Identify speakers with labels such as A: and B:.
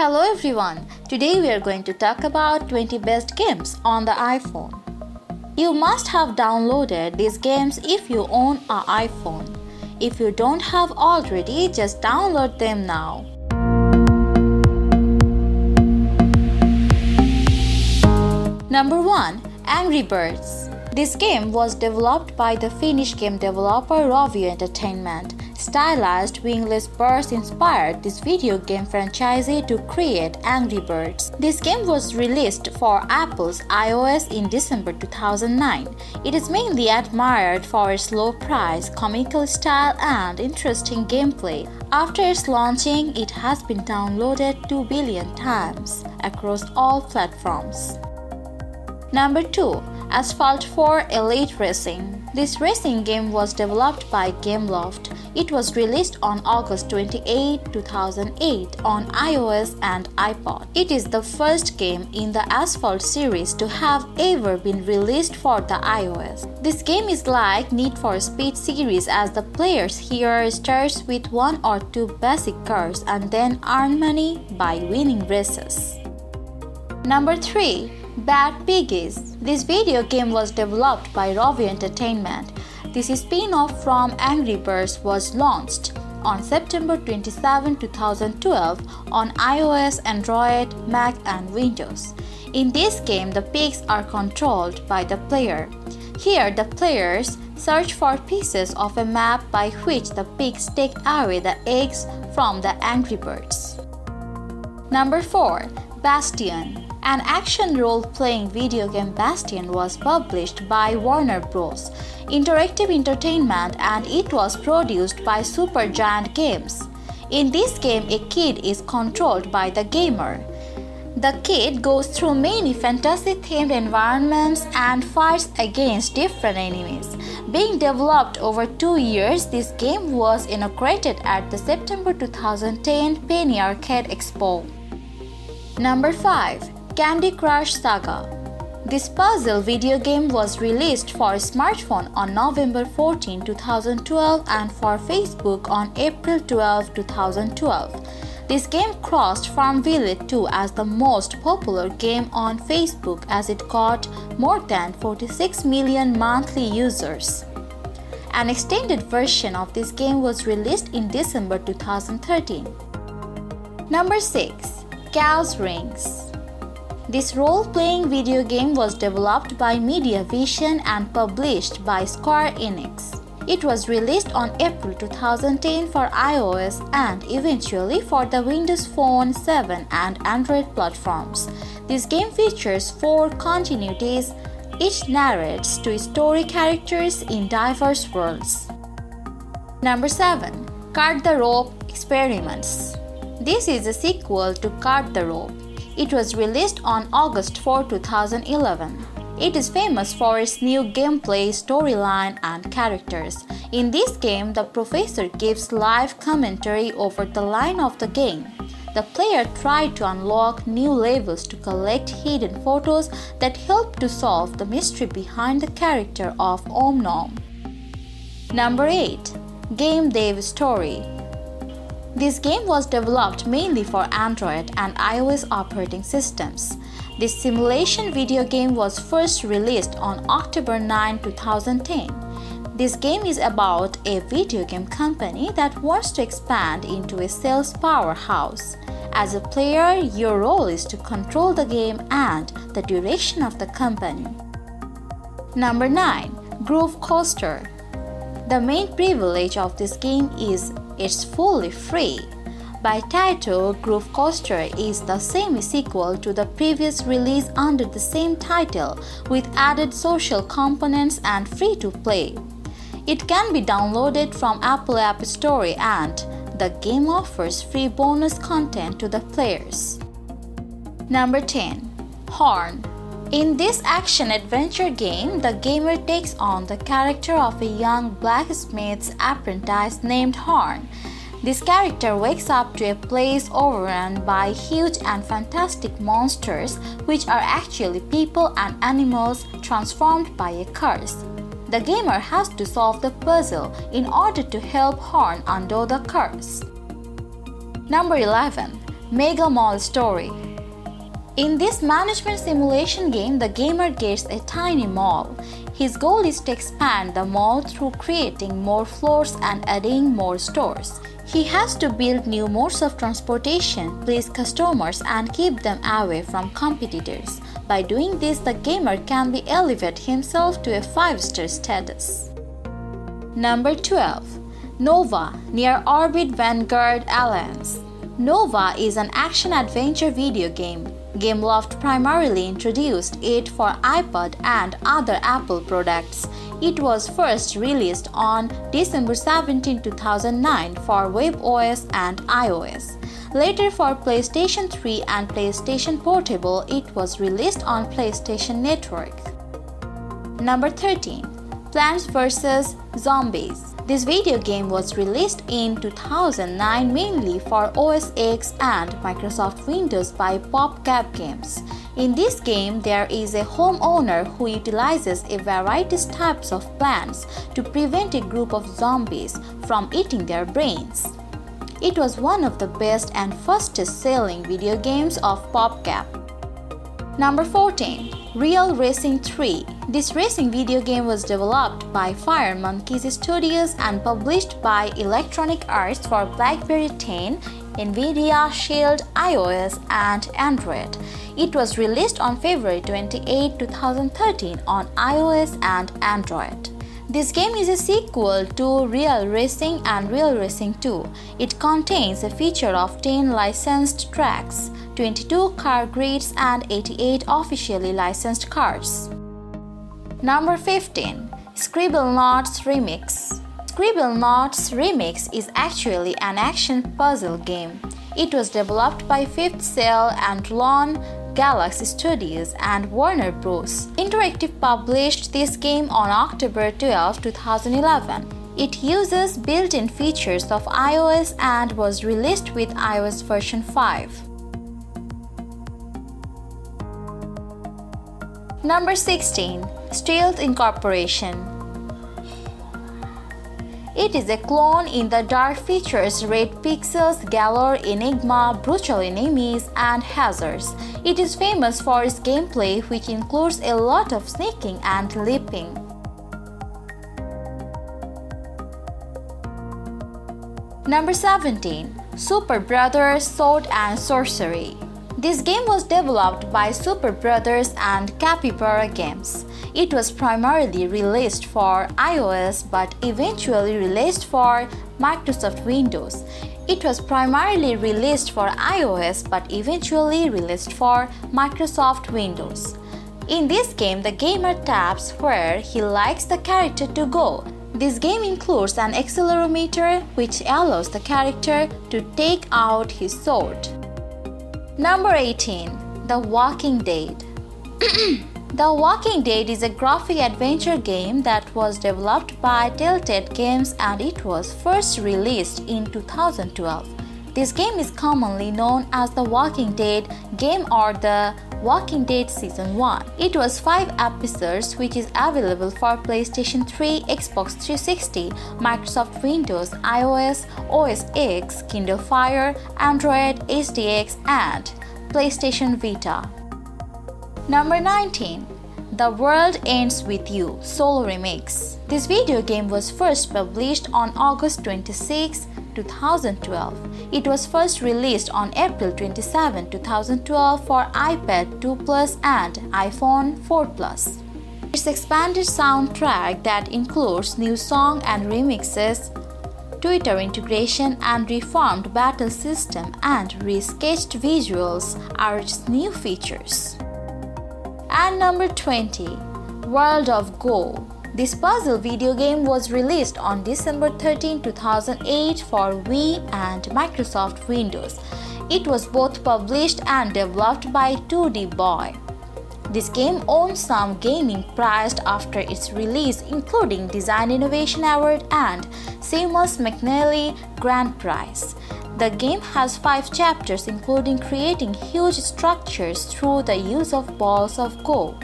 A: Hello everyone, today we are going to talk about 20 best games on the iPhone. You must have downloaded these games if you own an iPhone. If you don't have already, just download them now. Number 1. Angry Birds. This game was developed by the Finnish game developer Rovio Entertainment. Stylized wingless birds inspired this video game franchise to create Angry Birds. This game was released for Apple's iOS in December 2009. It is mainly admired for its low price, comical style, and interesting gameplay. After its launching, it has been downloaded 2 billion times across all platforms. Number 2. Asphalt 4 Elite Racing. This racing game was developed by Gameloft. It was released on August 28, 2008 on iOS and iPod. It is the first game in the Asphalt series to have ever been released for the iOS. This game is like Need for Speed series, as the players here starts with 1 or 2 basic cars and then earn money by winning races. Number 3. Bad Piggies. This video game was developed by Rovio Entertainment. This spin-off from Angry Birds was launched on September 27, 2012 on iOS, Android, Mac and Windows. In this game, the pigs are controlled by the player. Here, the players search for pieces of a map by which the pigs take away the eggs from the Angry Birds. Number 4. Bastion. An action role-playing video game Bastion was published by Warner Bros. Interactive Entertainment and it was produced by Supergiant Games. In this game, a kid is controlled by the gamer. The kid goes through many fantasy-themed environments and fights against different enemies. Being developed over 2 years, this game was inaugurated at the September 2010 Penny Arcade Expo. Number 5. Candy Crush Saga. This puzzle video game was released for smartphone on November 14, 2012 and for Facebook on April 12, 2012. This game crossed Farmville 2 as the most popular game on Facebook as it got more than 46 million monthly users. An extended version of this game was released in December 2013. Number 6. Chaos Rings. This role-playing video game was developed by MediaVision and published by Square Enix. It was released on April 2010 for iOS and eventually for the Windows Phone 7 and Android platforms. This game features 4 continuities. Each narrates 2 story characters in diverse worlds. Number 7. Cut the Rope Experiments. This is a sequel to Cut the Rope. It was released on August 4, 2011. It is famous for its new gameplay, storyline, and characters. In this game, the professor gives live commentary over the line of the game. The player tried to unlock new levels to collect hidden photos that help to solve the mystery behind the character of Om Nom. Number 8. Game Dev Story. This game was developed mainly for Android and iOS operating systems. This simulation video game was first released on October 9, 2010. This game is about a video game company that wants to expand into a sales powerhouse. As a player, your role is to control the game and the direction of the company. Number 9. Groove Coaster. The main privilege of this game is it's fully free. By title, Groove Coaster is the semi-sequel to the previous release under the same title with added social components and free-to-play. It can be downloaded from Apple App Store and the game offers free bonus content to the players. Number 10. Horn. In this action-adventure game, the gamer takes on the character of a young blacksmith's apprentice named Horn. This character wakes up to a place overrun by huge and fantastic monsters, which are actually people and animals transformed by a curse. The gamer has to solve the puzzle in order to help Horn undo the curse. Number 11. Mega Mall Story. In this management simulation game, the gamer gets a tiny mall. His goal is to expand the mall through creating more floors and adding more stores. He has to build new modes of transportation, please customers, and keep them away from competitors. By doing this, the gamer can elevate himself to a 5-star status. Number 12. Nova, near Orbit Vanguard Alliance. Nova is an action-adventure video game. Gameloft primarily introduced it for iPod and other Apple products. It was first released on December 17, 2009 for webOS and iOS. Later for PlayStation 3 and PlayStation Portable, it was released on PlayStation Network. Number 13. Plants vs. Zombies. This video game was released in 2009 mainly for OS X and Microsoft Windows by PopCap Games. In this game, there is a homeowner who utilizes a variety of types of plants to prevent a group of zombies from eating their brains. It was one of the best and fastest-selling video games of PopCap. Number 14. Real Racing 3. This racing video game was developed by Fire Monkeys Studios and published by Electronic Arts for BlackBerry 10, Nvidia Shield, iOS, and Android. It was released on February 28, 2013 on iOS and Android. This game is a sequel to Real Racing and Real Racing 2. It contains a feature of 10 licensed tracks, 22 car grids, and 88 officially licensed cars. Number 15. Scribblenauts Remix. Scribblenauts Remix is actually an action puzzle game. It was developed by Fifth Cell and Lone Galaxy Studios and Warner Bros. Interactive published this game on October 12, 2011. It uses built-in features of iOS and was released with iOS version 5. Number 16. Stealth Incorporation. It is a clone in the dark features red pixels, galore, enigma, brutal enemies, and hazards. It is famous for its gameplay, which includes a lot of sneaking and leaping. Number 17. Superbrothers Sword and Sorcery. This game was developed by Superbrothers and Capybara Games. It was primarily released for iOS but eventually released for Microsoft Windows. It was primarily released for iOS but eventually released for Microsoft Windows. In this game, the gamer taps where he likes the character to go. This game includes an accelerometer which allows the character to take out his sword. Number 18. The Walking Dead. The Walking Dead is a graphic adventure game that was developed by Telltale Games and it was first released in 2012. This game is commonly known as The Walking Dead game or The Walking Dead Season 1. It was 5 episodes which is available for PlayStation 3, Xbox 360, Microsoft Windows, iOS, OS X, Kindle Fire, Android, HDX, and PlayStation Vita. Number 19. The World Ends With You Solo Remix. This video game was first published on August 26, 2012. It was first released on April 27, 2012 for iPad 2 Plus and iPhone 4 Plus. Its expanded soundtrack that includes new song and remixes, Twitter integration, and reformed battle system and resketched visuals are its new features. And number 20. World of Goo. This puzzle video game was released on December 13, 2008 for Wii and Microsoft Windows. It was both published and developed by 2D Boy. This game won some gaming prizes after its release, including Design Innovation Award and Seamus McNally Grand Prize. The game has 5 chapters including creating huge structures through the use of balls of Go.